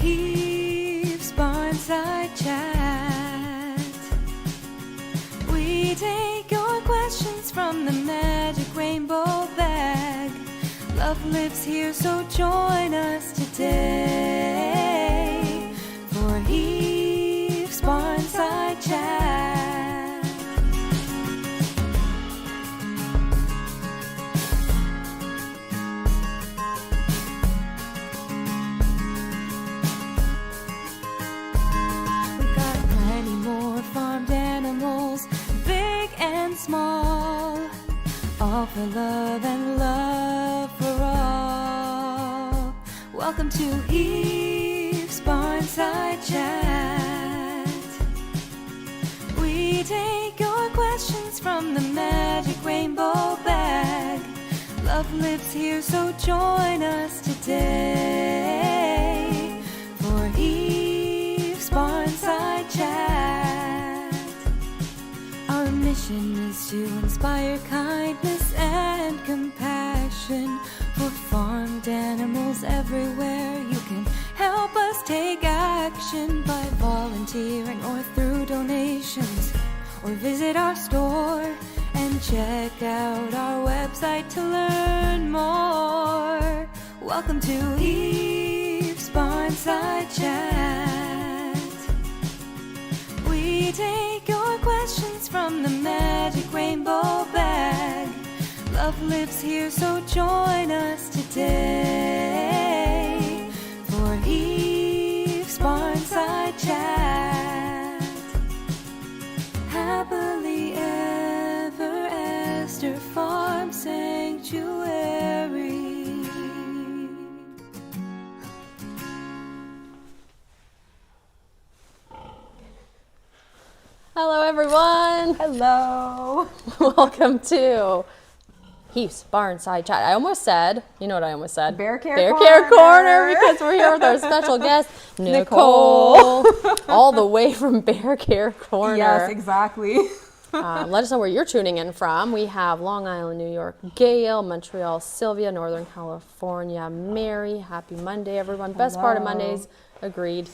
Heaves Barnside Chat. We take your questions from the magic rainbow bag. Love lives here, so join us today for Heaves Barnside Chat. We got plenty more farmed animals, big and small, all for love and love for all. Welcome to Heaves Barnside Chat. We take your questions from the magic rainbow bag. Love lives here, so join us today for Heaves Barnside Chat. Our mission is to inspire kindness and compassion for farmed animals everywhere. You can help us take action by volunteering or through donations, or visit our store and check out our website to learn more. Welcome to Heaves Barnside Chat. We take your questions from the magic rainbow bag. Love lives here, so join us today for Heaves Barnside Chat. Happily ever Esther Farm Sanctuary. Hello, everyone. Hello. Welcome to Heaves Barnside Chat. I almost said, you know what I almost said? Bear Care Corner, because we're here with our special guest, Nicole. All the way from Bear Care Corner. Yes, exactly. Let us know where you're tuning in from. We have Long Island, New York, Gail, Montreal, Sylvia, Northern California, Mary. Happy Monday, everyone. Best part of Mondays, agreed.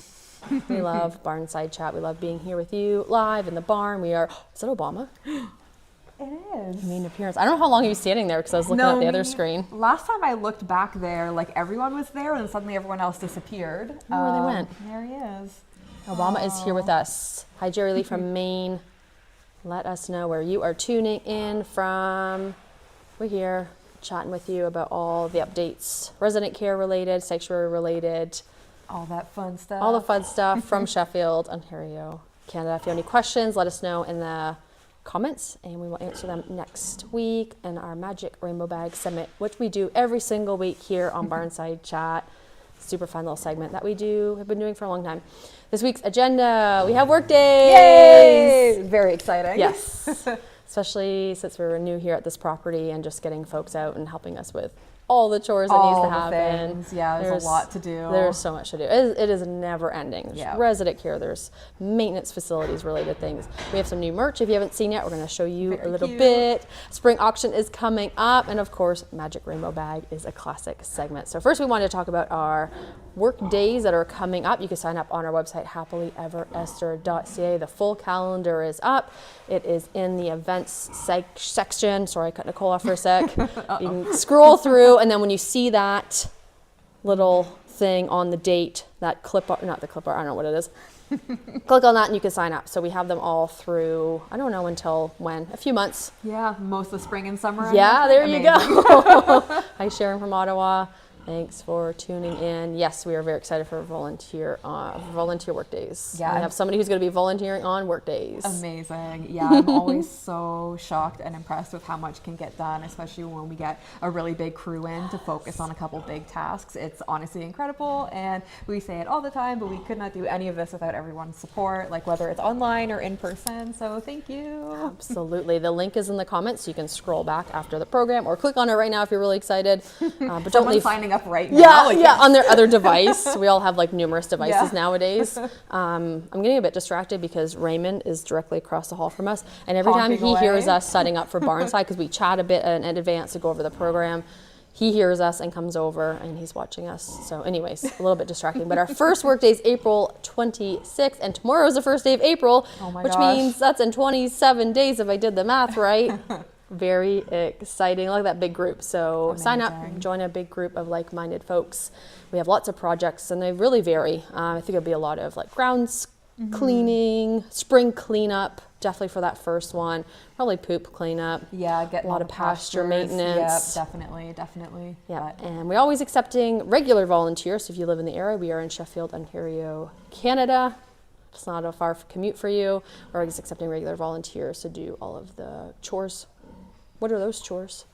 We love Barnside Chat. We love being here with you live in the barn. We are, is it Obama? It is. Main appearance. I don't know how long he was standing there because I was looking at the other screen. Last time I looked back there, like everyone was there, and then suddenly everyone else disappeared. I don't know where they went. There he is. Obama is here with us. Hi, Jerry Lee from Maine. Let us know where you are tuning in from. We're here chatting with you about all the updates, resident care related, sanctuary related, All that fun stuff. all the fun stuff from Sheffield, Ontario, Canada. If you have any questions, let us know in the comments and we will answer them next week in our Magic Rainbow Bag Summit, which we do every single week here on Barnside Chat. Super fun little segment that we have been doing for a long time. This week's agenda, we have work days. Yay! Very exciting. Yes, especially since we're new here at this property and just getting folks out and helping us with all the chores that needs to happen. Things. Yeah, there's a lot to do. There's so much to do. It is never ending. There's resident care, there's maintenance facilities related things. We have some new merch. If you haven't seen yet, we're going to show you a little bit. Spring auction is coming up, and of course, Magic Rainbow Bag is a classic segment. So first we wanted to talk about our work days that are coming up. You can sign up on our website, happilyeverester.ca. The full calendar is up. It is in the events section. Sorry, I cut Nicole off for a sec. You can scroll through, and then when you see that little thing on the date, that clip art, not the clip art, I don't know what it is. Click on that and you can sign up. So we have them all through, I don't know until when, a few months. Yeah, most of the spring and summer. Yeah, there you go. Hi, Sharon from Ottawa. Thanks for tuning in. Yes, we are very excited for volunteer work days. Yeah, we have somebody who's going to be volunteering on work days. Amazing. Yeah, I'm always so shocked and impressed with how much can get done, especially when we get a really big crew in to focus on a couple big tasks. It's honestly incredible, and we say it all the time, but we could not do any of this without everyone's support, like whether it's online or in person. So thank you. Absolutely. The link is in the comments, so you can scroll back after the program or click on it right now if you're really excited. But don't leave signing up right now. Yeah, on their other device. We all have like numerous devices nowadays. I'm getting a bit distracted because Raymond is directly across the hall from us, and every time he hears us setting up for Barnside, because we chat a bit in advance to go over the program, he hears us and comes over and he's watching us. So anyways, a little bit distracting. But our first work day is April 26th, and tomorrow is the first day of April, which means that's in 27 days if I did the math right. Very exciting. Look at that big group. So sign up, join a big group of like-minded folks. We have lots of projects and they really vary. I think it'll be a lot of like grounds cleaning, spring cleanup, definitely for that first one. Probably poop cleanup. Yeah, get a lot of pasture maintenance. Yep, definitely. Yeah, and we're always accepting regular volunteers. So if you live in the area, we are in Sheffield, Ontario, Canada. It's not a far commute for you. We're always accepting regular volunteers to do all of the chores. What are those chores?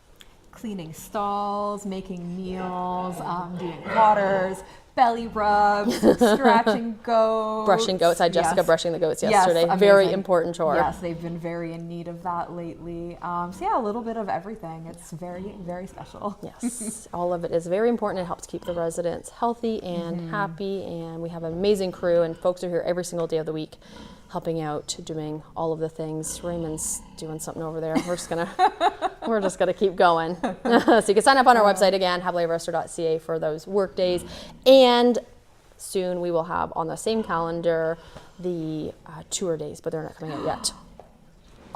Cleaning stalls, making meals, doing waters, belly rubs, scratching goats. Brushing goats. I had Jessica brushing the goats yesterday. Yes, very important chore. Yes, they've been very in need of that lately. So yeah, a little bit of everything. It's very, very special. Yes, all of it is very important. It helps keep the residents healthy and happy. And we have an amazing crew, and folks are here every single day of the week, helping out, doing all of the things. Raymond's doing something over there. We're just gonna keep going. So you can sign up on our website again, happilyrester.ca for those work days. And soon we will have on the same calendar the tour days, but they're not coming out yet.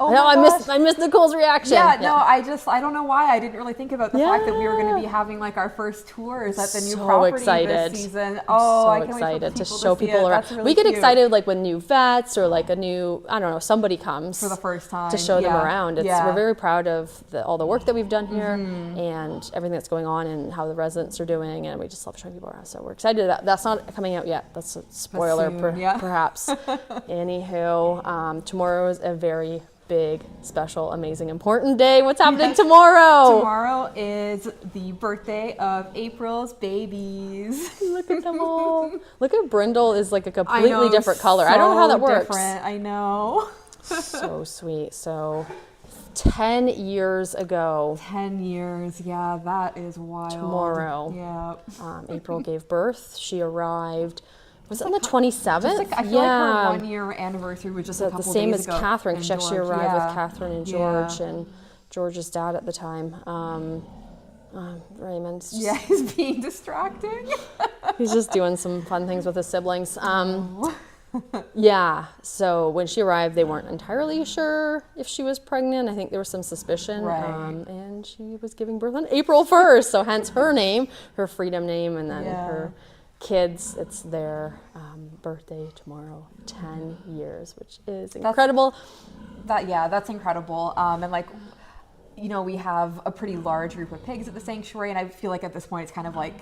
Oh no, I missed Nicole's reaction. Yeah, no, I don't know why I didn't really think about the fact that we were going to be having like our first tours at the new property this season. Oh, I can't excited wait for to show see people it. around. Really we get cute. excited like when new vets or like a new, I don't know, somebody comes for the first time to show them around. We're very proud of all the work that we've done here and everything that's going on and how the residents are doing, and we just love showing people around. So we're excited. That's not coming out yet. That's a spoiler, perhaps. Anywho, tomorrow is a very big, special, amazing, important day. What's happening tomorrow? Tomorrow is the birthday of April's babies. Look at them all. Look at Brindle is like a completely different color. I don't know how that works. Different. I know. So sweet. So 10 years ago. 10 years. Yeah, that is wild. Tomorrow. Yeah. April gave birth. She arrived. Was it on the 27th? I feel like her 1 year anniversary was just a couple the same days as ago. Catherine. She actually arrived with Catherine and George and George's dad at the time. Raymond's he's being distracting. He's just doing some fun things with his siblings. Yeah, so when she arrived, they weren't entirely sure if she was pregnant. I think there was some suspicion. And she was giving birth on April 1st, so hence her name, her freedom name, and then her kids, it's their birthday tomorrow, 10 years, which is incredible. That's incredible. And like, you know, we have a pretty large group of pigs at the sanctuary, and I feel like at this point it's kind of like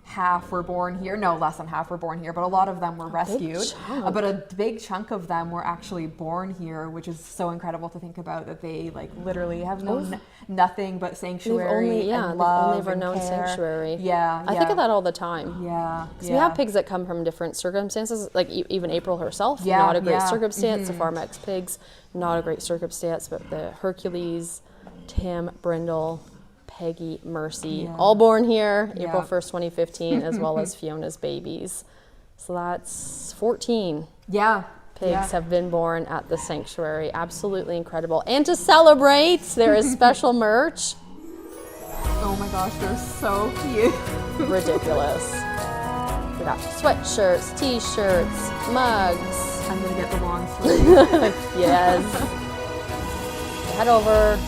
half were born here. No, less than half were born here, but a lot of them were rescued. But a big chunk of them were actually born here, which is so incredible to think about, that they like literally have known nothing but sanctuary and love. They've only ever known care. Sanctuary. I think of that all the time. Because we have pigs that come from different circumstances, like even April herself, not a great circumstance. The Farm X pigs, not a great circumstance, but the Hercules, Tim, Brindle, Peggy, Mercy, all born here, April 1st, 2015, as well as Fiona's babies. So that's 14 pigs have been born at the sanctuary. Absolutely incredible. And to celebrate, there is special merch. Oh my gosh, they're so cute. Ridiculous. We got sweatshirts, t-shirts, mugs. I'm going to get the long sleeve. Yes. Head over.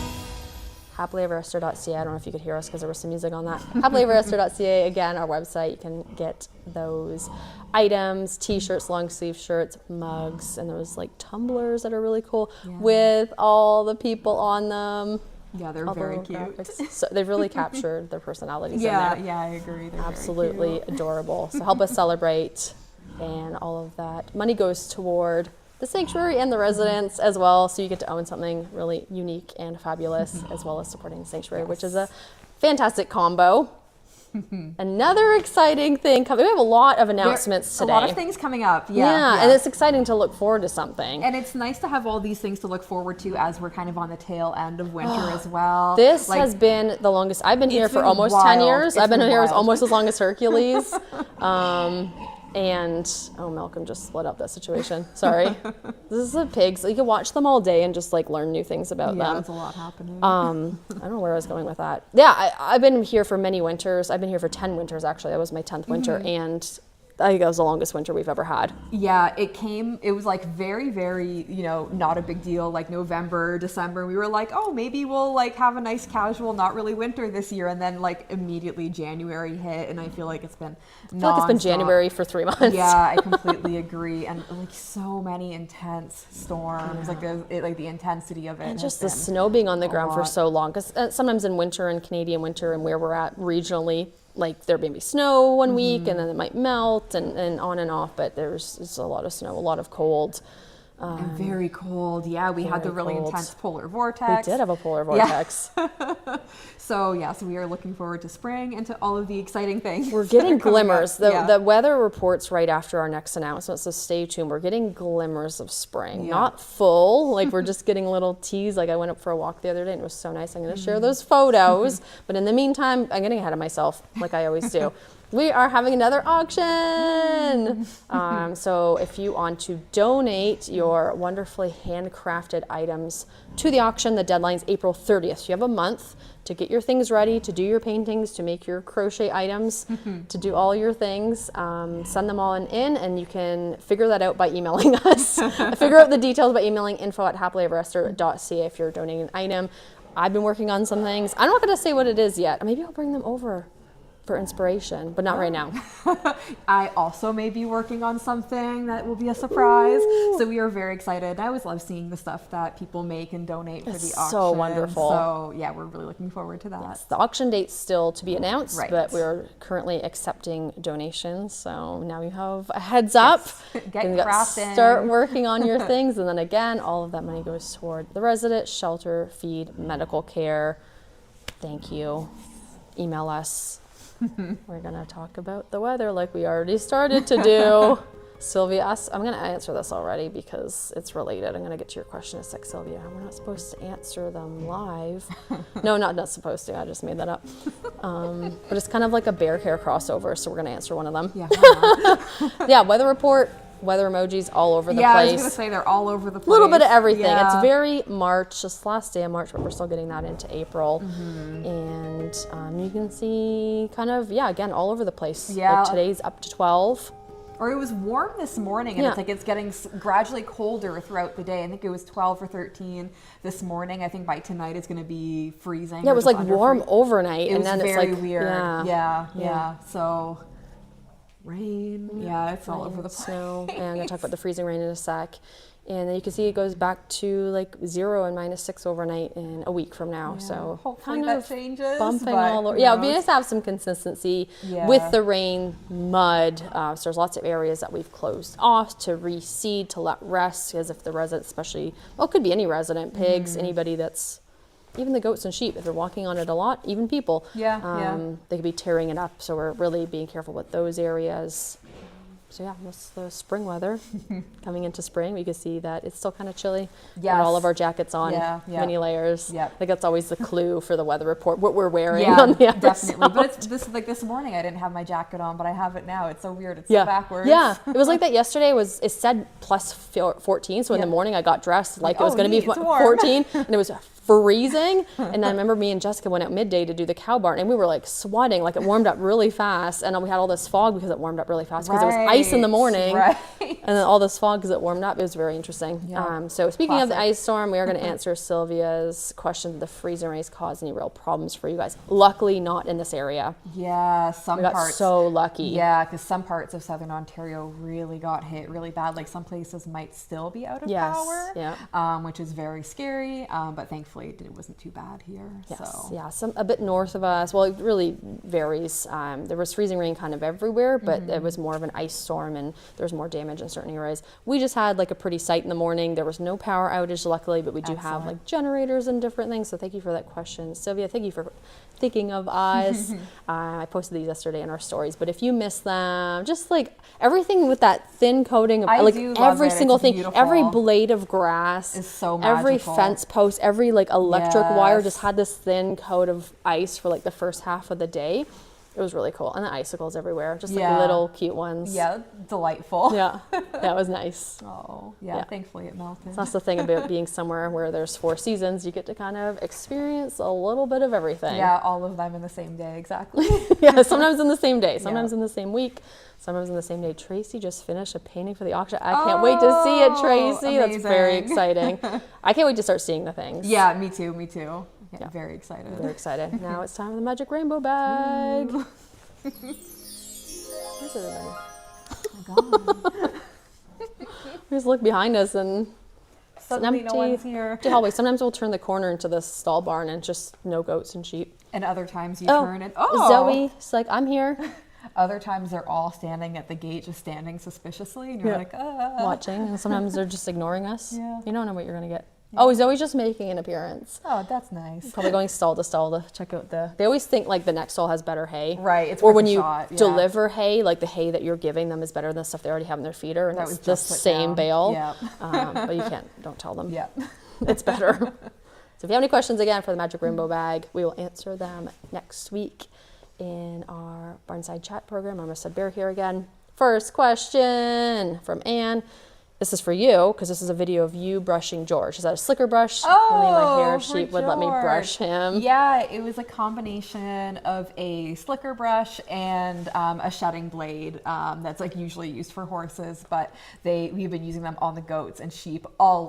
happilyrester.ca. I don't know if you could hear us because there was some music on that. happilyrester.ca, again, our website. You can get those items, t-shirts, long sleeve shirts, mugs, and those like tumblers that are really cool with all the people on them. Yeah, they're very cute. So they've really captured their personalities in there. Yeah, I agree. They're absolutely adorable. So help us celebrate, and all of that money goes toward the sanctuary and the residents as well, so you get to own something really unique and fabulous, as well as supporting the sanctuary, which is a fantastic combo. Another exciting thing coming. We have a lot of announcements today. A lot of things coming up. And it's exciting to look forward to something. And it's nice to have all these things to look forward to as we're kind of on the tail end of winter as well. This has been the longest. I've been here for almost 10 years. I've been here almost as long as Hercules. And, oh, Malcolm just split up that situation. Sorry. This is the pigs. You can watch them all day and just like learn new things about them. Yeah, there's a lot happening. I don't know where I was going with that. Yeah, I've been here for many winters. I've been here for 10 winters, actually. That was my 10th winter. And I think that was the longest winter we've ever had. Yeah, it was like very, very, not a big deal, like November, December. We were like, oh, maybe we'll like have a nice casual, not really winter this year. And then like immediately January hit, and I feel like it's been it's been January for 3 months. Yeah, I completely agree. And like so many intense storms, like the intensity of it. And just the snow being on the ground for so long. Because sometimes in winter, in Canadian winter, and where we're at regionally, like there may be snow one week and then it might melt and on and off, but there's a lot of snow, a lot of cold. And very cold. Yeah, we had the really intense polar vortex. We did have a polar vortex. Yeah. So we are looking forward to spring and to all of the exciting things. We're getting glimmers. The weather reports right after our next announcement, so stay tuned. We're getting glimmers of spring. Not full, like we're just getting little teas. Like I went up for a walk the other day and it was so nice. I'm going to share those photos. But in the meantime, I'm getting ahead of myself like I always do. We are having another auction. So if you want to donate your wonderfully handcrafted items to the auction, the deadline's April 30th. You have a month to get your things ready, to do your paintings, to make your crochet items, to do all your things. Send them all in, and you can figure that out by emailing us. Figure out the details by emailing info@happilyeverafter.ca if you're donating an item. I've been working on some things. I'm not going to say what it is yet. Maybe I'll bring them over for inspiration, but not right now. I also may be working on something that will be a surprise. Ooh. So we are very excited. I always love seeing the stuff that people make and donate for the auction. So wonderful. So yeah, we're really looking forward to that. Yes, the auction date's still to be announced, but we're currently accepting donations. So now you have a heads up. Get crafting. Start working on your things, and then again, all of that money goes toward the resident, shelter, feed, medical care. Thank you. Email us. We're going to talk about the weather like we already started to do. Sylvia, I'm going to answer this already because it's related. I'm going to get to your question in a sec, Sylvia. We're not supposed to answer them live. No, not supposed to. I just made that up. But it's kind of like a bear care crossover, so we're going to answer one of them. Yeah. Yeah, weather report. Weather emojis all over the place. Yeah, I was going to say they're all over the place. A little bit of everything. Yeah. It's very March, just last day of March, but we're still getting that into April. And you can see kind of, again, all over the place. Yeah. Like today's up to 12. Or it was warm this morning, and it's getting gradually colder throughout the day. I think it was 12 or 13 this morning. I think by tonight it's going to be freezing. Yeah, it was like warm overnight. It and was then very it's like weird. Yeah. So rain. Yeah, it's all over the place. Snow. And I'm going to talk about the freezing rain in a sec. And then you can see it goes back to like 0 and -6 overnight in a week from now. Yeah, so hopefully that changes. Bumping all over. Yeah, it'd be nice to have some consistency with the rain, mud. So there's lots of areas that we've closed off to reseed, to let rest. Because if the resident, especially, it could be any resident, pigs, anybody that's, even the goats and sheep, if they're walking on it a lot, even people, they could be tearing it up. So we're really being careful with those areas. So that's the spring weather. Coming into spring, we can see that it's still kind of chilly. Got all of our jackets on, many layers. I think that's always the clue for the weather report, what we're wearing on the episode. Definitely. But it's this morning I didn't have my jacket on, but I have it now. It's so weird. It's so backwards. Yeah, it was like that yesterday. It said plus 14, so in the morning I got dressed like it was going to be 14, and it was freezing. And I remember me and Jessica went out midday to do the cow barn, and we were like sweating, like it warmed up really fast. And then we had all this fog because it warmed up really fast because it was ice in the morning, and then all this fog because it warmed up. It was very interesting. So speaking of the ice storm, we are going to answer Sylvia's question: did the freezing rains cause any real problems for you guys? Luckily, not in this area. Yeah, we got so lucky. Yeah, because some parts of southern Ontario really got hit really bad. Like some places might still be out of power, which is very scary. But thankfully, it wasn't too bad here. A bit north of us. Well, it really varies. There was freezing rain kind of everywhere, but it was more of an ice storm, and there was more damage in certain areas. We just had like a pretty sight in the morning. There was no power outage, luckily, but we do have like generators and different things. So thank you for that question, Sylvia. Thank you for thinking of us. I posted these yesterday in our stories, but if you missed them, just like everything with that thin coating of like every single thing, every blade of grass is so magical. Every fence post, every like electric wire just had this thin coat of ice for like the first half of the day. It was really cool. And the icicles everywhere, just like Yeah. little cute ones. Yeah, delightful. Yeah, that was nice. Oh, yeah, Yeah. thankfully it melted. So that's the thing about being somewhere where there's 4 seasons. You get to kind of experience a little bit of everything. Yeah, all of them in the same day, exactly. Yeah, sometimes in the same day, sometimes in the same week, sometimes in the same day. Tracy just finished a painting for the auction. I can't wait to see it, Tracy. Amazing. That's very exciting. I can't wait to start seeing the things. Yeah, me too, me too. Yeah. Very excited. Very excited. Now it's time for the magic rainbow bag. Where's everybody? Oh my God. We just look behind us and it's Suddenly empty. no one's here. Empty hallway. Sometimes we'll turn the corner into the stall barn and just no goats and sheep. And other times you turn and Zoe, she's like, I'm here. Other times they're all standing at the gate, just standing suspiciously, and you're like, Watching, and sometimes they're just ignoring us. Yeah. You don't know what you're gonna get. Oh, Zoe's just making an appearance. Oh, that's nice. Probably going stall to stall to check out they always think like the next stall has better hay. Right, it's or worth when a you shot, yeah. deliver hay, like the hay that you're giving them is better than the stuff they already have in their feeder, and That it's was the just put same down. bale. Yep. But you don't tell them. Yep. It's better. So if you have any questions again for the Magic Rainbow Bag, we will answer them next week in our Barnside chat program. I'm Mr. Bear here again. First question from Anne. This is for you, because this is a video of you brushing George. Is that a slicker brush? Only my hair for sheet would let me brush George. him. Yeah, it was a combination of a slicker brush and a shedding blade that's like usually used for horses, but we've been using them on the goats and sheep a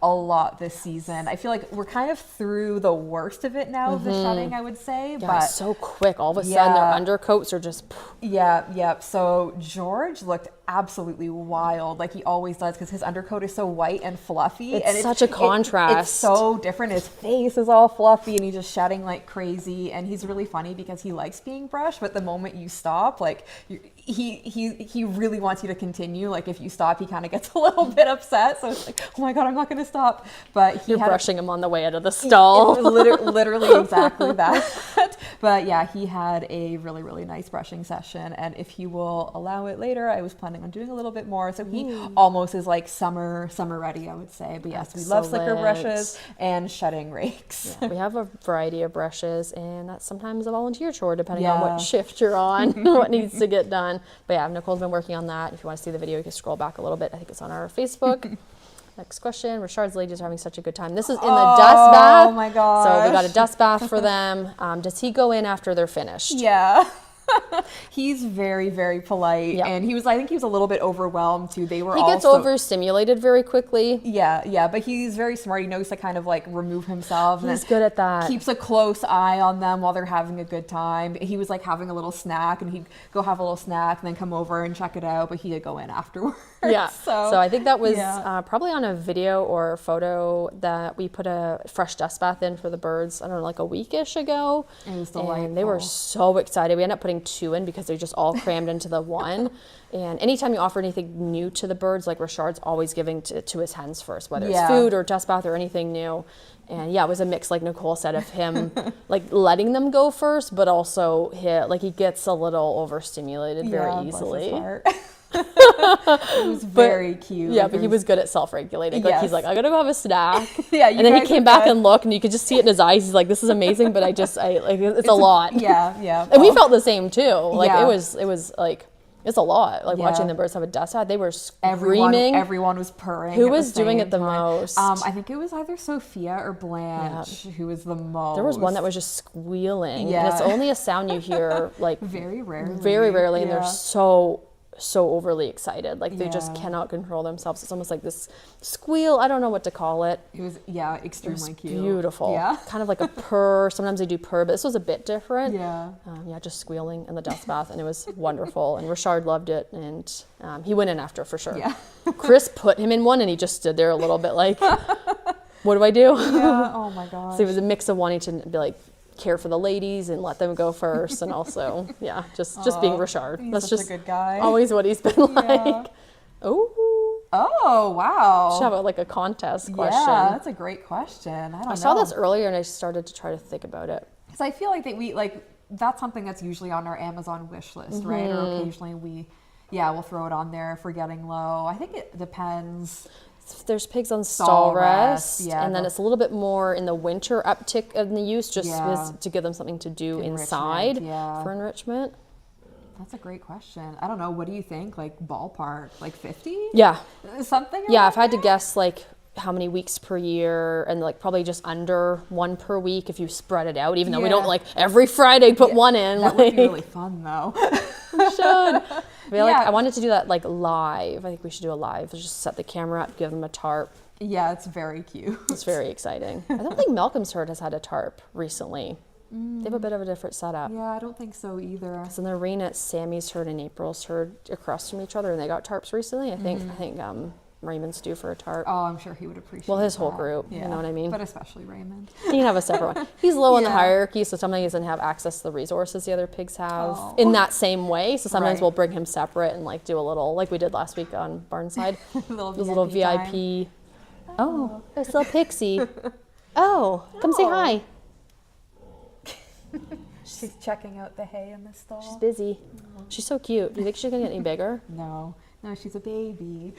lot this season. I feel like we're kind of through the worst of it now, of the shedding, I would say. Yeah, but it's so quick. All of a sudden, their undercoats are just... Yeah. So George looked absolutely wild, like he always does, because his undercoat is so white and fluffy. It's such a contrast. It's so different. His face is all fluffy and he's just shedding like crazy. And he's really funny because he likes being brushed, but the moment you stop, like he really wants you to continue. Like if you stop, he kind of gets a little bit upset. So it's like, oh my God, I'm not going to stop. But You're brushing him on the way out of the stall. It was literally exactly that. But yeah, he had a really, really nice brushing session. And if he will allow it later, I was planning on doing a little bit more. So he almost is like summer ready, I would say. But yes, we love slicker brushes and shedding rakes. Yeah, we have a variety of brushes, and that's sometimes a volunteer chore depending on what shift you're on, what needs to get done. But yeah, Nicole's been working on that. If you want to see the video, you can scroll back a little bit. I think it's on our Facebook. Next question. Richard's ladies are having such a good time. This is in the dust bath. Oh my gosh. So we got a dust bath for them. Does he go in after they're finished? Yeah. He's very, very polite, and I think he was a little bit overwhelmed too. He gets overstimulated very quickly. Yeah, but he's very smart. He knows to kind of like remove himself. He's good at that. Keeps a close eye on them while they're having a good time. He was like having a little snack, and he'd go have a little snack and then come over and check it out, but he did go in afterwards. Yeah. So I think that was probably on a video or a photo that we put a fresh dust bath in for the birds, I don't know, like a week-ish ago. It was delightful. And they were so excited. We ended up putting 2 in because they just all crammed into the one. And anytime you offer anything new to the birds, like Richard's always giving to his hens first, whether it's food or dust bath or anything new. And yeah, it was a mix, like Nicole said, of him like letting them go first, but also he gets a little overstimulated very easily. It was very cute. Yeah, but he was good at self-regulating. Like he's like, I gotta go have a snack. And then he came back and looked, and you could just see it in his eyes. He's like, this is amazing, but it's a lot. Yeah. And we felt the same too. Like it was like, it's a lot. Like watching the birds have a dust bath, they were screaming. Everyone was purring. Who was doing it the most? I think it was either Sophia or Blanche who was the most. There was one that was just squealing. And it's only a sound you hear like very rarely. Very rarely, and they're so overly excited. Like they just cannot control themselves. It's almost like this squeal. I don't know what to call it. It was extremely cute. Beautiful. Yeah. Kind of like a purr. Sometimes they do purr, but this was a bit different. Yeah. Just squealing in the dust bath, and it was wonderful. And Richard loved it, and he went in after for sure. Yeah. Chris put him in one, and he just stood there a little bit like, what do I do? Yeah. Oh my gosh. So it was a mix of wanting to be like, care for the ladies and let them go first, and also just being Richard. That's such just a good guy. Always what he's been like. Oh wow. Should have like a contest question. Yeah, that's a great question. I saw this earlier and I started to try to think about it. Because I feel like that's something that's usually on our Amazon wish list, right? Or occasionally we'll throw it on there if we're getting low. I think it depends. There's pigs on stall rest, yeah, and then it's a little bit more in the winter uptick in the use, just to give them something to do inside for enrichment. That's a great question. I don't know. What do you think? Like ballpark, like 50? Yeah. Something? Yeah, if I had to guess, like how many weeks per year, and like probably just under one per week if you spread it out, even though we don't like every Friday put one in. That would be really fun though. We should. I wanted to do that like live. I think we should do a live. Just set the camera up, give them a tarp. Yeah, it's very cute. It's very exciting. I don't think Malcolm's herd has had a tarp recently. They have a bit of a different setup. Yeah, I don't think so either. Because in the arena, it's Sammy's herd and April's herd across from each other, and they got tarps recently. I think Raymond's due for a tarp. Oh, I'm sure he would appreciate. Well, his that. whole group, you know what I mean. But especially Raymond. He can have a separate one. He's low in the hierarchy, so sometimes he doesn't have access to the resources the other pigs have in that same way. So sometimes we'll bring him separate and like do a little, like we did last week on Barnside, little VIP. Oh, it's little Pixie. Oh, come say hi. She's checking out the hay in the stall. She's busy. She's so cute. Do you think she's gonna get any bigger? No, she's a baby.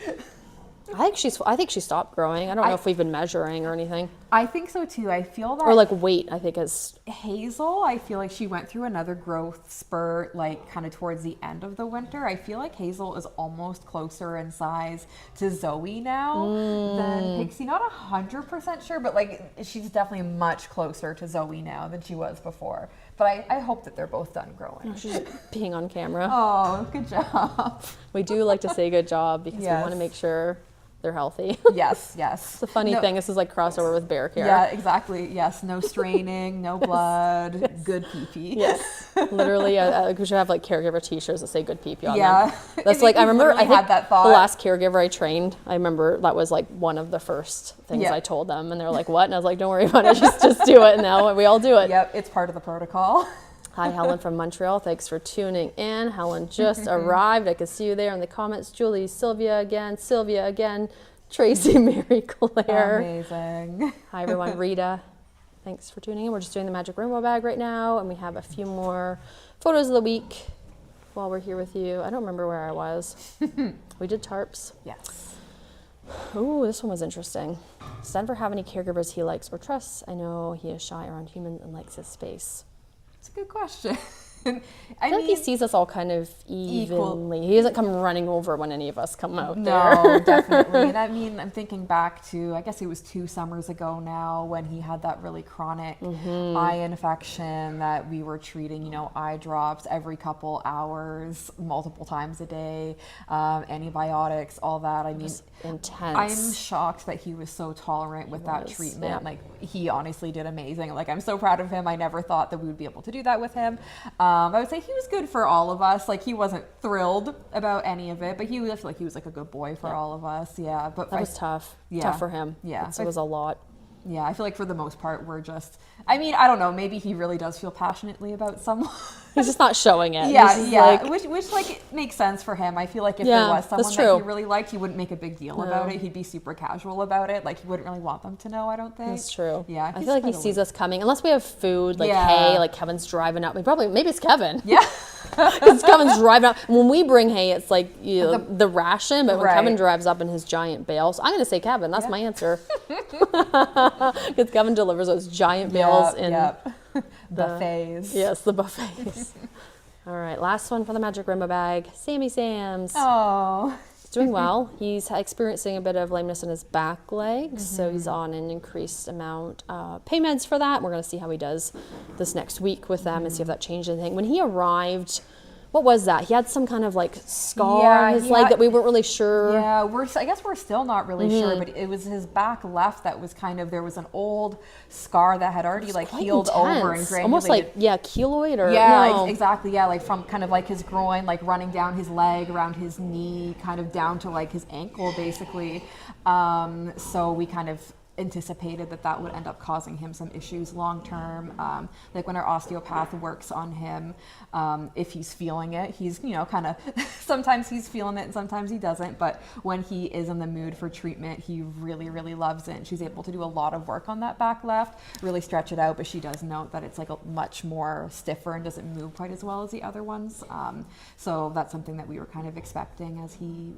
I think she stopped growing. I don't know if we've been measuring or anything. I think so too. I feel that. Or like weight, I think is. Hazel, I feel like she went through another growth spurt, like kind of towards the end of the winter. I feel like Hazel is almost closer in size to Zoe now than Pixie. Not 100% sure, but like she's definitely much closer to Zoe now than she was before. But I hope that they're both done growing. She's being on camera. Oh, good job. We do like to say good job because we want to make sure they're healthy. Yes. It's a funny thing. This is like crossover with bear care. Yeah, exactly. Yes, no straining, no blood, good pee-pee. Yes, literally. We should have like caregiver T-shirts that say "good pee-pee" on them. Yeah, That's like I remember. I think that thought. The last caregiver I trained, I remember that was like one of the first things I told them, and they were like, "What?" And I was like, "Don't worry about it. Just do it." And now we all do it. Yep, it's part of the protocol. Hi, Helen from Montreal. Thanks for tuning in. Helen just arrived. I can see you there in the comments. Julie, Sylvia again. Tracy, Mary Claire. Amazing. Hi, everyone. Rita, thanks for tuning in. We're just doing the Magic Rainbow bag right now, and we have a few more photos of the week while we're here with you. I don't remember where I was. We did tarps. Yes. Ooh, this one was interesting. Does Denver have any caregivers he likes or trusts? I know he is shy around humans and likes his space. It's a good question. I feel like he sees us all kind of evenly. He doesn't come running over when any of us come out there. No, definitely. And I mean, I'm thinking back to, I guess it was 2 summers ago now when he had that really chronic eye infection that we were treating, eye drops every couple hours, multiple times a day, antibiotics, all that. I mean, intense. I'm shocked that he was so tolerant with that treatment. Yeah. Like, he honestly did amazing. Like, I'm so proud of him. I never thought that we would be able to do that with him. I would say he was good for all of us. Like, he wasn't thrilled about any of it, but I feel like he was like a good boy for all of us. Yeah, but that was tough. Yeah, tough for him. Yeah, it was a lot. Yeah, I feel like for the most part, we're just. I mean, I don't know. Maybe he really does feel passionately about someone. He's just not showing it. Yeah. Which like it makes sense for him. I feel like if there was someone that he really liked, he wouldn't make a big deal about it. He'd be super casual about it. Like, he wouldn't really want them to know, I don't think. That's true. Yeah. I feel like he sees us coming. Unless we have food, like hay, like Kevin's driving up. Maybe it's Kevin. Yeah. Because Kevin's driving up. When we bring hay, it's like the ration, but when Kevin drives up in his giant bale, so I'm going to say Kevin. That's my answer. Because Kevin delivers those giant bales in buffets. Yes, the buffets. All right, last one for the Magic Rainbow bag. Sammy Sams. Oh. He's doing well. He's experiencing a bit of lameness in his back legs, so he's on an increased amount pain meds for that. We're going to see how he does this next week with them and see if that changed anything. When he arrived, what was that? He had some kind of like scar on his leg that we weren't really sure. Yeah, I guess we're still not really sure, but it was his back left that was kind of, there was an old scar that had already like healed over and granulated. Almost like, keloid or exactly. Yeah, like from kind of like his groin, like running down his leg, around his knee, kind of down to like his ankle basically. So we kind of anticipated that would end up causing him some issues long term. Like when our osteopath works on him, if he's feeling it, he's, kind of, sometimes he's feeling it and sometimes he doesn't, but when he is in the mood for treatment, he really, really loves it. And she's able to do a lot of work on that back left, really stretch it out, but she does note that it's like a much more stiffer and doesn't move quite as well as the other ones. So that's something that we were kind of expecting as he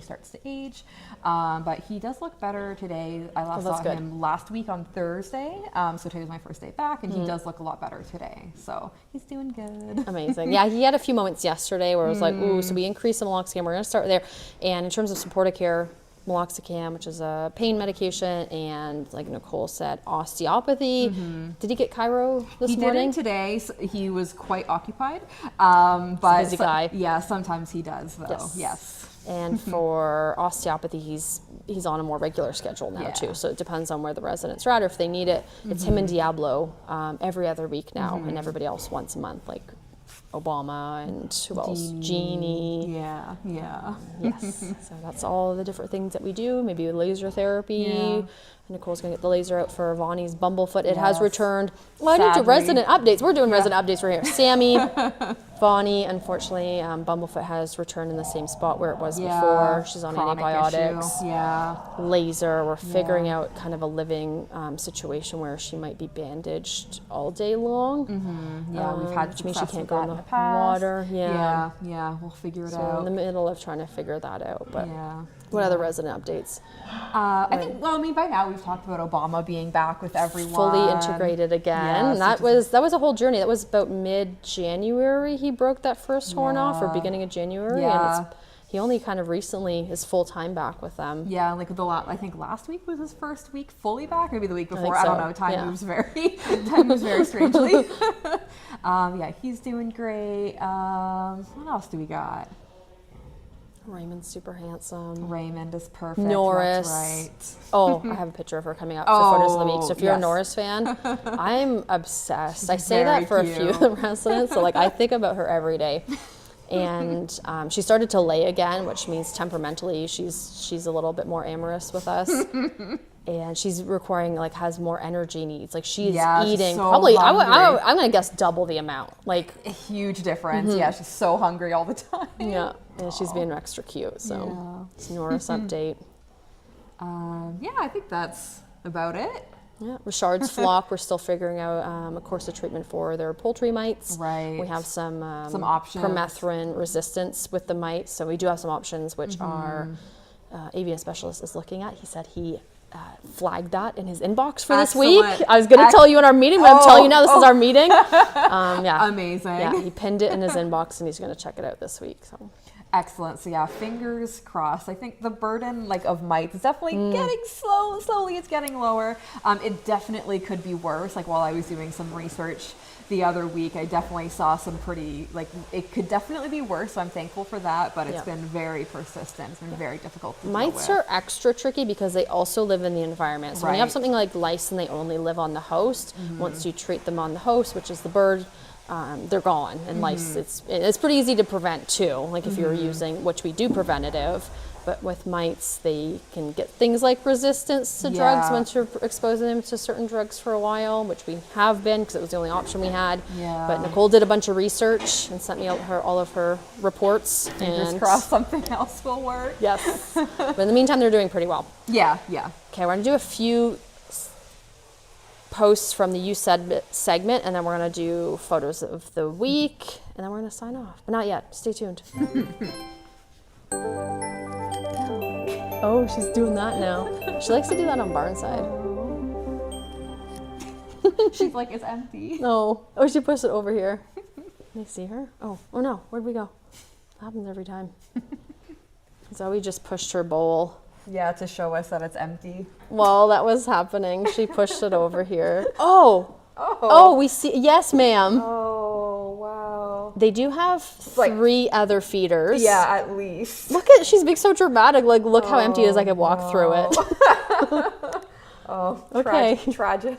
starts to age. But he does look better today. I last saw him last week on Thursday. So today was my first day back, and he does look a lot better today. So he's doing good. Amazing. Yeah, he had a few moments yesterday where it was like, ooh, so we increased some meloxicam. We're going to start there. And in terms of supportive care, meloxicam, which is a pain medication, and like Nicole said, osteopathy. Did he get chiro this morning? He didn't today. So he was quite occupied. But busy guy. Yeah, sometimes he does though. Yes. And for osteopathy, he's on a more regular schedule now too. So it depends on where the residents are at or if they need it. It's him and Diablo every other week now, and everybody else once a month, like Obama and who else? Jeannie. Yeah. Yes. So that's all the different things that we do. Maybe laser therapy. Yeah. Nicole's going to get the laser out for Vonnie's bumblefoot. It has returned. Well, I need to resident updates. We're doing resident updates right here. Sammy, Vonnie, unfortunately, bumblefoot has returned in the same spot where it was before. She's on antibiotics. Issue. Yeah. Laser. We're figuring out kind of a living situation where she might be bandaged all day long. Yeah, we've had which means she can't with go in the water. Yeah, we'll figure it out. In the middle of trying to figure that out. But what other resident updates? I think, by now we've talked about Obama being back with everyone. Fully integrated again. Yes, that was a whole journey. That was about mid-January he broke that first horn off, or beginning of January. Yeah. And he only kind of recently is full-time back with them. Yeah, like I think last week was his first week fully back, maybe the week before. I don't know. Time moves very strangely. He's doing great. What else do we got? Raymond's super handsome. Raymond is perfect. Norris. That's right. Oh, I have a picture of her coming up for photos of the week. So if you're a Norris fan, I'm obsessed. I say that for a few of the residents. So I think about her every day. And she started to lay again, which means temperamentally she's a little bit more amorous with us. And she's requiring has more energy needs. She's eating so probably I'm gonna guess double the amount. A huge difference. Yeah, she's so hungry all the time. Yeah, and she's being extra cute. So it's Norris update. I think that's about it. Yeah, Richard's flock, we're still figuring out a course of treatment for their poultry mites. Right. We have some options. permethrin resistance with the mites, so we do have some options, which our avian specialist is looking at. He said he flagged that in his inbox for this week. I was going to tell you in our meeting, but I'm telling you now this is our meeting. Amazing. Yeah, he pinned it in his inbox, and he's going to check it out this week. So. Excellent. So fingers crossed. I think the burden of mites is definitely getting slowly it's getting lower. It definitely could be worse. While I was doing some research the other week, I definitely saw some pretty, it could definitely be worse. So I'm thankful for that, but it's been very persistent. It's been very difficult to Mites deal with. are extra tricky because they also live in the environment. So when you have something like lice and they only live on the host, once you treat them on the host, which is the bird, they're gone. And lice, it's pretty easy to prevent too, if you're using, which we do preventative. But with mites, they can get things like resistance to drugs once you're exposing them to certain drugs for a while, which we have been because it was the only option we had. Yeah. But Nicole did a bunch of research and sent me all of her reports. Fingers crossed something else will work. Yes. But in the meantime, they're doing pretty well. Yeah. Okay, we're going to do a few posts from the You Said segment, and then we're going to do photos of the week, and then we're going to sign off. But not yet. Stay tuned. Oh, she's doing that now. She likes to do that on Barnside. She's like, it's empty. No. Oh, she pushed it over here. Can you see her? Oh no. Where'd we go? That happens every time. Zoe just pushed her bowl. Yeah, to show us that it's empty. While that was happening, she pushed it over here. Oh, we see. Yes, ma'am. Oh, wow. They do have 3 other feeders. Yeah, at least. Look she's being so dramatic. Look how empty it is. I could walk through it. Oh, okay. Tragic.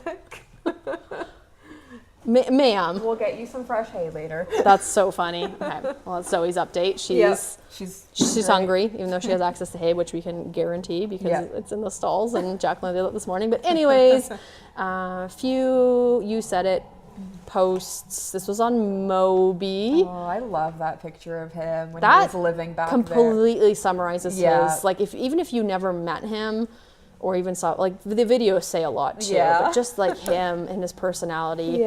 Ma'am. We'll get you some fresh hay later. That's so funny. Okay. Well, that's Zoe's update. She's hungry, even though she has access to hay, which we can guarantee because it's in the stalls and Jacqueline did it this morning. But anyways, you said it, posts. This was on Moby. Oh, I love that picture of him when he was living back there. Completely summarizes his, like, even if you never met him or even saw, like, the videos say a lot too, but just like him and his personality.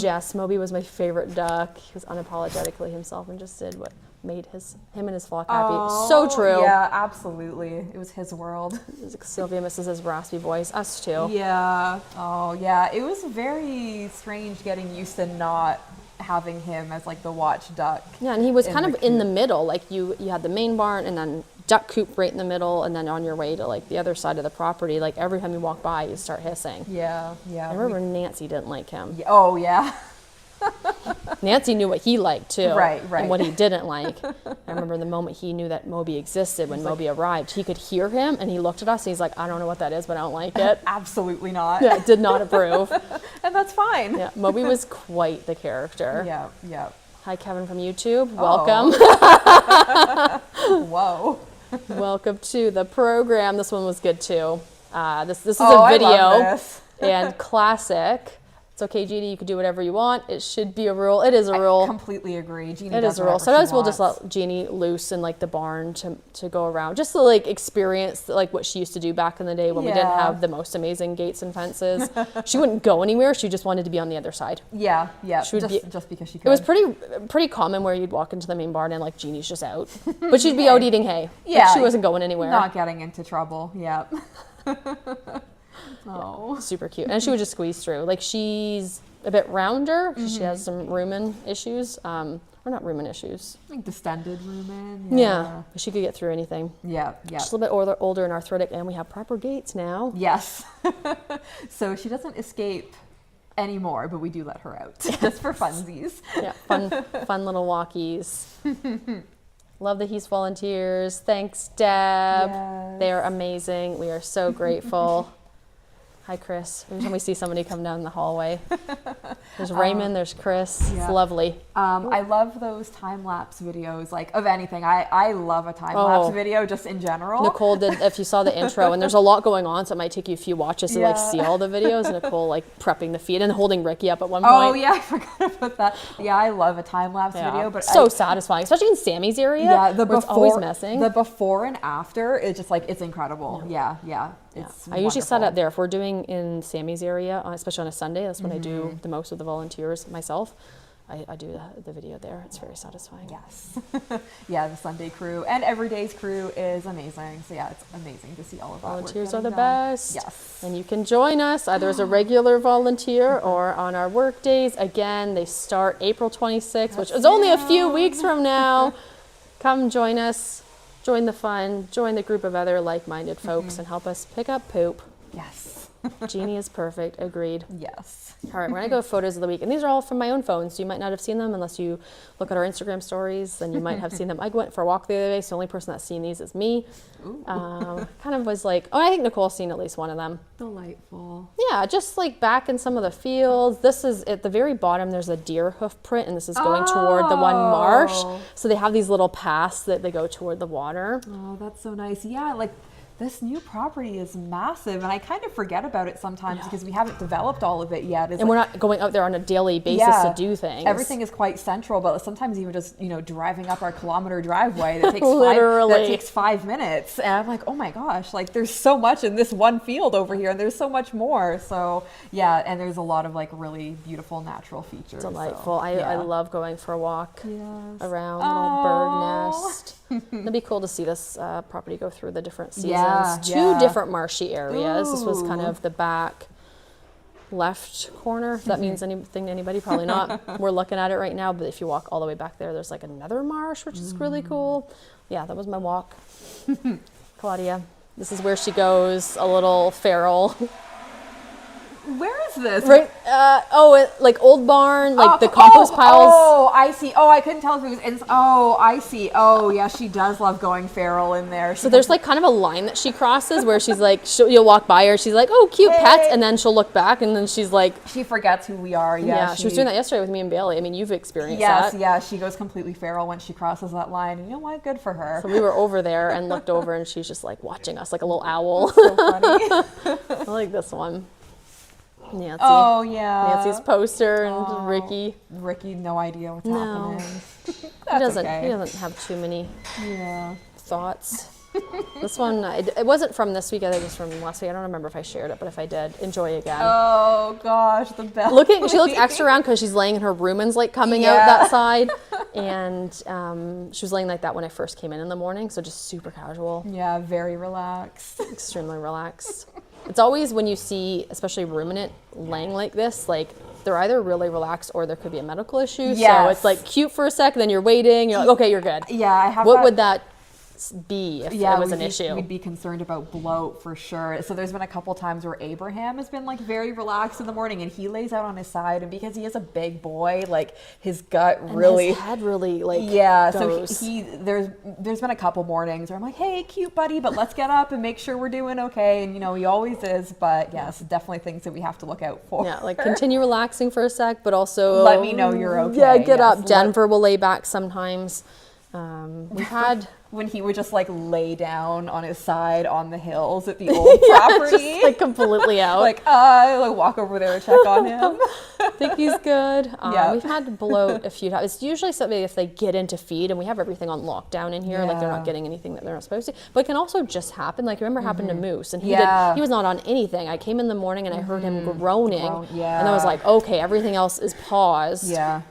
Jess, Moby was my favorite duck. He was unapologetically himself and just did what made him and his flock happy. So true. Yeah, absolutely. It was his world. Sylvia misses his raspy voice. Us too. Yeah. Oh, yeah. It was very strange getting used to not having him as like the watch duck. Yeah, and he was kind of in the middle. Like you had the main barn and then duck coop right in the middle, and then on your way to like the other side of the property, like every time you walk by, you start hissing. Yeah. I remember Nancy didn't like him. Yeah. Oh, yeah. Nancy knew what he liked too, right, and what he didn't like. I remember the moment he knew that Moby existed when Moby arrived. He could hear him, and he looked at us, and he's like, "I don't know what that is, but I don't like it." Absolutely not. Yeah, did not approve, and that's fine. Yeah, Moby was quite the character. Yeah. Hi, Kevin from YouTube. Welcome. Whoa. Welcome to the program. This one was good too. This is a video I love this. and classic. It's okay, Jeannie, you can do whatever you want. It should be a rule. It is a rule. I completely agree. Jeannie it does is a rule. whatever Sometimes she we'll just wants. let Jeannie loose in like the barn to go around, just to like experience like what she used to do back in the day when we didn't have the most amazing gates and fences. She wouldn't go anywhere. She just wanted to be on the other side. Yeah. She would just because she could. It was pretty common where you'd walk into the main barn and like Jeannie's just out, but she'd be out eating hay. Yeah, like, she wasn't going anywhere. Not getting into trouble. Yeah. Oh, super cute, and she would just squeeze through. Like she's a bit rounder. She has some rumen issues, or not rumen issues. like distended rumen. Yeah, but she could get through anything. Yeah. She's a little bit older and arthritic, and we have proper gates now. Yes. So she doesn't escape anymore, but we do let her out just for funsies. Yeah, fun little walkies. Love the He's volunteers. Thanks, Deb. Yes. They are amazing. We are so grateful. Hi, Chris. Every time we see somebody come down the hallway, there's Raymond, there's Chris. Yeah. It's lovely. I love those time-lapse videos, like of anything. I love a time-lapse video just in general. Nicole did, if you saw the intro, and there's a lot going on, so it might take you a few watches to like see all the videos. Nicole like prepping the feed and holding Ricky up at one point. Oh yeah, I forgot about that. Yeah, I love a time-lapse video, but so satisfying, especially in Sammy's area. Yeah, the where it's always messing. The before and after, it's just like it's incredible. Yeah. It's I usually set up there if we're doing in Sammy's area, especially on a Sunday. That's when I do the most of the volunteers myself. I do the video there. It's very satisfying. Yes. Yeah, the Sunday crew and every day's crew is amazing. So yeah, it's amazing to see all of that. Volunteers are the best. Yes. And you can join us either as a regular volunteer or on our work days. Again, they start April 26th, which is only a few weeks from now. Come join us. Join the fun, join the group of other like-minded folks and help us pick up poop. Yes. Jeannie is perfect, agreed. Yes. All right, we're gonna go photos of the week. And these are all from my own phone, so you might not have seen them unless you look at our Instagram stories, then you might have seen them. I went for a walk the other day, so the only person that's seen these is me. Kind of was like, I think Nicole's seen at least one of them. Delightful. Yeah, just like back in some of the fields. This is at the very bottom, there's a deer hoof print, and this is going toward the one marsh. So they have these little paths that they go toward the water. Oh, that's so nice. Yeah, like this new property is massive, and I kind of forget about it sometimes because we haven't developed all of it yet. And we're not going out there on a daily basis to do things. Everything is quite central, but sometimes even just driving up our kilometer driveway that takes Literally. 5 minutes, and I'm like, oh my gosh, like there's so much in this one field over here, and there's so much more. So yeah, and there's a lot of like really beautiful natural features. Delightful. So, I love going for a walk Yes. around little bird nest. It'd be cool to see this property go through the different seasons. Two different marshy areas. This was kind of the back left corner. If that means anything to anybody, probably not. We're looking at it right now, but if you walk all the way back there, there's like another marsh, which is really cool. Yeah, that was my walk. Claudia, this is where she goes, a little feral. Where is this? Right. Like Old Barn, like the compost piles. Oh, I see. Oh, I couldn't tell if it was. Oh, I see. Oh, yeah, she does love going feral in there. So there's like kind of a line that she crosses where she's like, you'll walk by her, she's like, oh, cute pets, and then she'll look back, and then she's like, she forgets who we are. Yeah, she was doing that yesterday with me and Bailey. I mean, you've experienced that. Yes, yeah, she goes completely feral when she crosses that line, and you know what? Good for her. So we were over there and looked over, and she's just like watching us like a little owl. So funny. I like this one. Nancy. Oh, yeah. Nancy's poster and Ricky. Ricky, no idea what's happening. He doesn't have too many thoughts. This one, it wasn't from this week, I think it was from last week. I don't remember if I shared it, but if I did, enjoy again. Oh, gosh, the bell. She looks extra round because she's laying in her rumens like coming out that side. And she was laying like that when I first came in the morning, so just super casual. Yeah, very relaxed. Extremely relaxed. It's always when you see, especially ruminant, laying like this, like they're either really relaxed or there could be a medical issue. Yes. So it's like cute for a sec, then you're waiting, you're like, okay, you're good. Yeah, I have What would that be if it was an issue? We'd be concerned about bloat for sure. So there's been a couple times where Abraham has been like very relaxed in the morning and he lays out on his side, and because he is a big boy, like his gut really, his head really like goes. So there's been a couple mornings where I'm like, hey, cute buddy, but let's get up and make sure we're doing okay. And you know, he always is, but yes, definitely things that we have to look out for. Yeah, like continue relaxing for a sec, but also let me know you're okay. Yeah, get up. Denver will lay back sometimes. We've had when he would just like lay down on his side on the hills at the old property, just like completely out. like walk over there and check on him. I think he's good. We've had bloat a few times. It's usually something if they get into feed, and we have everything on lockdown in here, like they're not getting anything that they're not supposed to. But it can also just happen. Like remember happened to Moose, and he was not on anything. I came in the morning and I heard him groaning, and I was like, okay, everything else is paused. Yeah.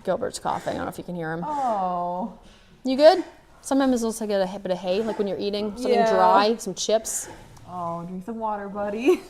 Gilbert's coughing. I don't know if you can hear him. Oh. You good? Sometimes it's also get a bit of hay, like when you're eating something dry, some chips. Oh, drink some water, buddy.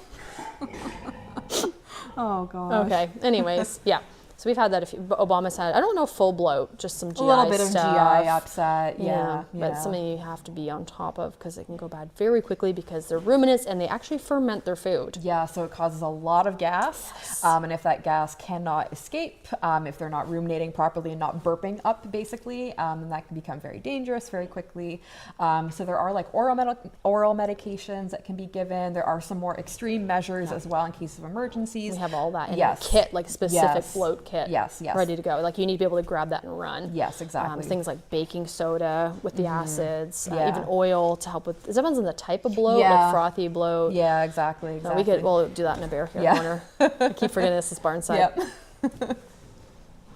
Oh, gosh. Okay. Anyways, yeah. So we've had that. Obama's had, I don't know, full bloat, just some GI stuff. A little bit of GI upset. Yeah. But it's something you have to be on top of because it can go bad very quickly because they're ruminants and they actually ferment their food. Yeah, so it causes a lot of gas. Yes. And if that gas cannot escape, if they're not ruminating properly and not burping up, basically, then that can become very dangerous very quickly. So there are like oral medications that can be given. There are some more extreme measures as well in case of emergencies. We have all that in a kit, like specific bloat kit. Yes. Ready to go. Like you need to be able to grab that and run. Yes, exactly. Things like baking soda with the acids, even oil to help with. It depends on the type of bloat, like frothy bloat. Yeah, exactly. No, we'll do that in a bear care corner. I keep forgetting this is Barnside. Yep.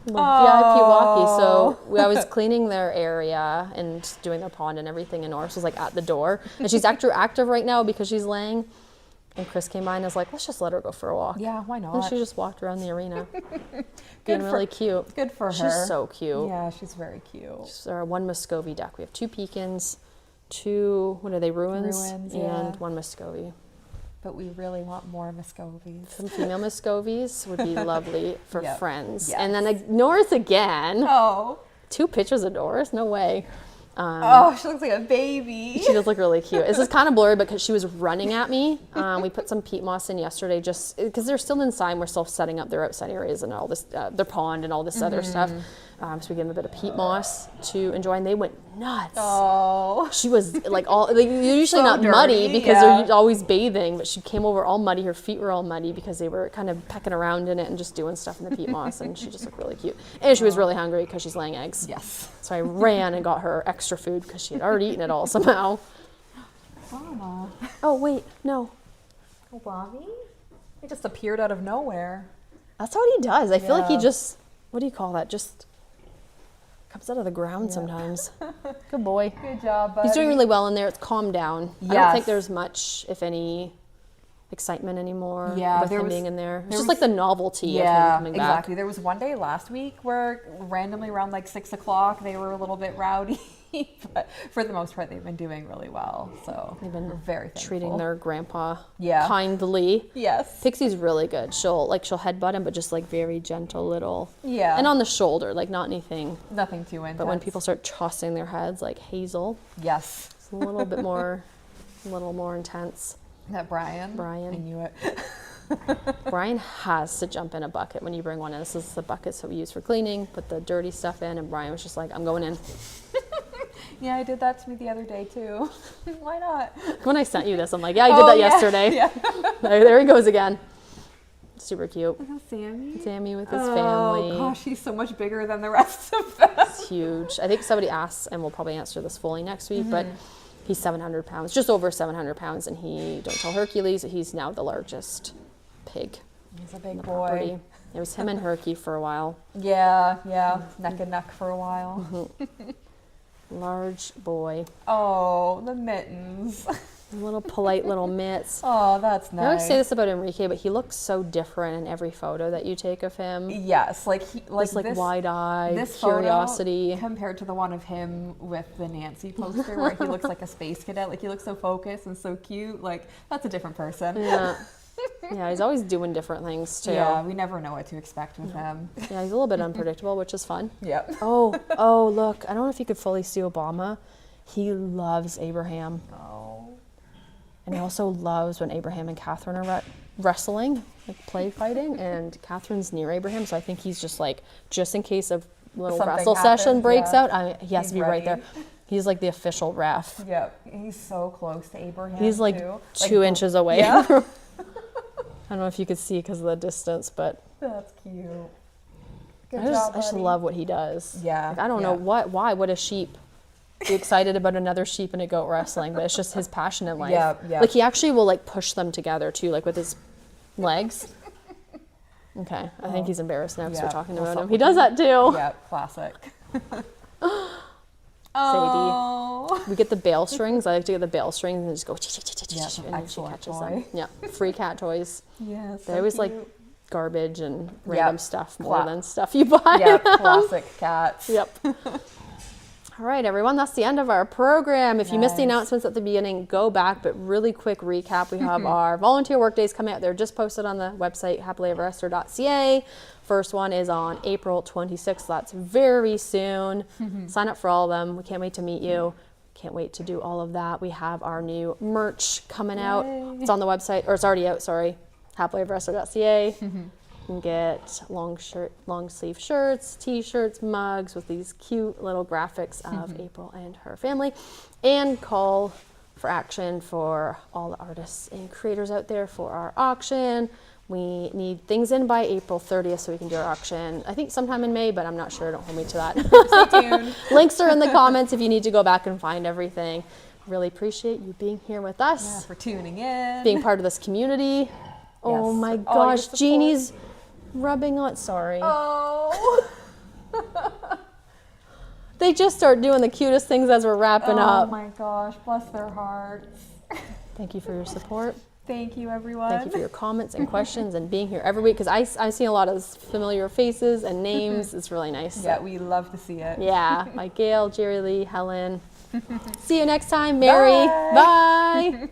VIP walkie. So I was cleaning their area and doing their pond and everything, and Norris was like at the door, and she's extra active right now because she's laying. And Chris came by and was like, let's just let her go for a walk. Yeah, why not? And she just walked around the arena. Being really cute. Good for her. She's so cute. Yeah, she's very cute. She's our one Muscovy duck. We have 2 pecans, 2, what are they, ruins and 1 Muscovy. But we really want more Muscovies. Some female Muscovies would be lovely for friends. Yes. And then Norris again. Oh. 2 pictures of Norris? No way. She looks like a baby. She does look really cute. This is kind of blurry because she was running at me. We put some peat moss in yesterday just because they're still inside. We're still setting up their outside areas and all this, their pond and all this other stuff. So we gave them a bit of peat moss to enjoy, and they went nuts. Oh. She was like they're usually not dirty, muddy because they're always bathing, but she came over all muddy. Her feet were all muddy because they were kind of pecking around in it and just doing stuff in the peat moss, and she just looked really cute. And she was really hungry because she's laying eggs. Yes. So I ran and got her extra food because she had already eaten it all somehow. Mama. Oh, wait, no. Oh, Bobby? He just appeared out of nowhere. That's what he does. I feel like he just, what do you call that? Just comes out of the ground sometimes. Good boy. Good job, buddy. He's doing really well in there. It's calmed down. Yes. I don't think there's much, if any, excitement anymore with him being in there. It's just like the novelty of him coming back. Exactly. There was one day last week where randomly around like 6 o'clock they were a little bit rowdy. But for the most part, they've been doing really well. So they've been very thankful. Treating their grandpa kindly. Yes. Pixie's really good. She'll headbutt him, but just like very gentle little. Yeah. And on the shoulder, like not anything. Nothing too intense. But when people start tossing their heads, like Hazel. Yes. It's a little bit more, a little more intense. That Brian. I knew it. Brian has to jump in a bucket when you bring one in. This is the buckets that we use for cleaning, put the dirty stuff in, and Brian was just like, I'm going in. Yeah, I did that to me the other day too. Why not? When I sent you this, I'm like, yeah, I did that yesterday. Yeah. There he goes again. Super cute. Sammy? Sammy with his family. Oh gosh, he's so much bigger than the rest of them. It's huge. I think somebody asked, and we'll probably answer this fully next week, but he's 700 pounds, just over 700 pounds, and don't tell Hercules, he's now the largest pig. He's a big boy. Property. It was him and Herky for a while. Yeah, neck and neck for a while. Large boy. Oh, the mittens. Little polite little mitts. Oh, that's nice. I always say this about Enrique, but he looks so different in every photo that you take of him. Yes, like This wide-eyed this curiosity. Photo, compared to the one of him with the Nancy poster where he looks like a space cadet, like he looks so focused and so cute. Like that's a different person. Yeah. Yeah, he's always doing different things too. Yeah, we never know what to expect with him. Yeah, he's a little bit unpredictable, which is fun. Yep. Oh, look. I don't know if you could fully see Obama. He loves Abraham. Oh. And he also loves when Abraham and Catherine are wrestling, like play fighting, and Catherine's near Abraham, so I think he's just like, just in case a little Something wrestle happens, session breaks yeah. out, he has He's to be right ready. there. He's like the official ref. Yep. He's so close to Abraham. He's like too. 2 inches away. Yeah. I don't know if you could see because of the distance, but That's cute. Good I job, just buddy. love what he does. Yeah, Like, I don't know why would a sheep be excited about another sheep and a goat wrestling, but it's just his passion in life. Yeah. Like he actually will like push them together too, like with his legs. Okay, I think he's embarrassed now because we're talking about him. He does that too. Yeah, classic. Sadie. We get the bail strings. I like to get the bail strings and just go and then she excellent catches toy. them. Yeah, free cat toys. Yes. They always like garbage and random stuff more than stuff you buy. Yeah, classic cats. Yep. All right, everyone, that's the end of our program. If you missed the Nice. announcements at the beginning, go back, but really quick recap. We have our volunteer work days coming out. They're just posted on the website, happilyeverafter.ca. First one is on April 26th. That's very soon. Sign up for all of them. We can't wait to meet you. Can't wait to do all of that. We have our new merch coming out. It's on the website, or it's already out, sorry, happilyeverafter.ca. You can get long sleeve shirts, t-shirts, mugs with these cute little graphics of April and her family, and call for action for all the artists and creators out there for our auction. We need things in by April 30th so we can do our auction. I think sometime in May, but I'm not sure. Don't hold me to that. Stay tuned. Links are in the comments if you need to go back and find everything. Really appreciate you being here with us. Yeah, for tuning in. Being part of this community. Oh my for all your gosh, support. Jeannie's rubbing on, sorry. Oh. They just start doing the cutest things as we're wrapping up. Oh my gosh, bless their hearts. Thank you for your support. Thank you, everyone. Thank you for your comments and questions and being here every week, because I see a lot of familiar faces and names. It's really nice. Yeah, we love to see it. Yeah, like Gail, Jerry Lee, Helen. See you next time, Mary. Bye. Bye.